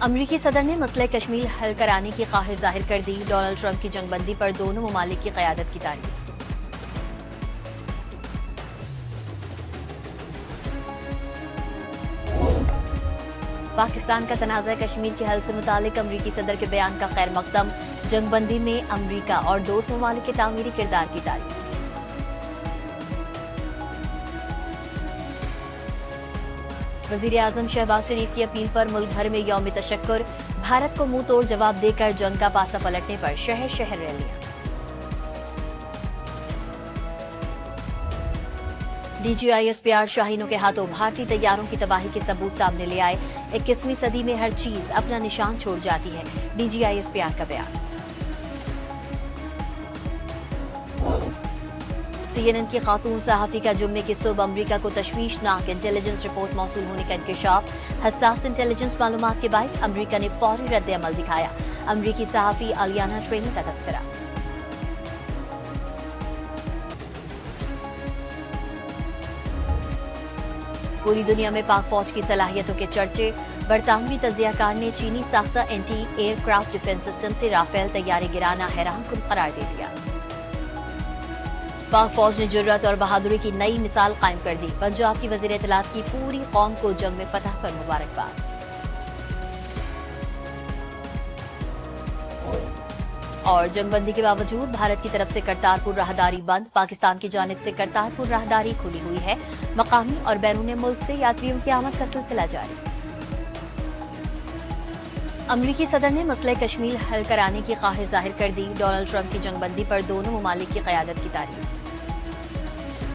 امریکی صدر نے مسئلہ کشمیر حل کرانے کی خواہش ظاہر کر دی۔ ڈونلڈ ٹرمپ کی جنگ بندی پر دونوں ممالک کی قیادت کی تعریف۔ پاکستان کا تنازع کشمیر کے حل سے متعلق امریکی صدر کے بیان کا خیر مقدم۔ جنگ بندی میں امریکہ اور دوست ممالک کے تعمیری کردار کی تعریف۔ وزیر اعظم شہباز شریف کی اپیل پر ملک بھر میں یوم تشکر۔ بھارت کو منہ توڑ جواب دے کر جنگ کا پاسا پلٹنے پر شہر شہر ریلیاں۔ D G I S P R شاہینوں کے ہاتھوں بھارتی طیاروں کی تباہی کے ثبوت سامنے لے آئے۔ 21ویں صدی میں ہر چیز اپنا نشان چھوڑ جاتی ہے، D G I S P R کا بیان۔ سی این این کی خاتون صحافی کا جمعے کی صبح امریکہ کو تشویشناک انٹیلیجنس رپورٹ موصول ہونے کا انکشاف۔ حساس انٹیلیجنس معلومات کے باعث امریکہ نے فوری رد عمل دکھایا۔ امریکی صحافی الیانا ٹرینی کا تبصرہ۔ پوری دنیا میں پاک فوج کی صلاحیتوں کے چرچے۔ برطانوی تجزیہ کار نے چینی ساختہ anti aircraft defence system سے رافیل طیارے گرانا حیران کن قرار دے دیا۔ پاک فوج نے جرات اور بہادری کی نئی مثال قائم کر دی۔ پنجاب کی وزیر اطلاعات کی پوری قوم کو جنگ میں فتح پر مبارکباد۔ اور جنگ بندی کے باوجود بھارت کی طرف سے کرتارپور راہداری بند۔ پاکستان کی جانب سے کرتارپور راہداری کھلی ہوئی ہے۔ مقامی اور بیرون ملک سے یاتریوں کی آمد کا سلسلہ جاری۔ امریکی صدر نے مسئلہ کشمیر حل کرانے کی خواہش ظاہر کر دی۔ ڈونلڈ ٹرمپ کی جنگ بندی پر دونوں ممالک کی قیادت کی تعریف۔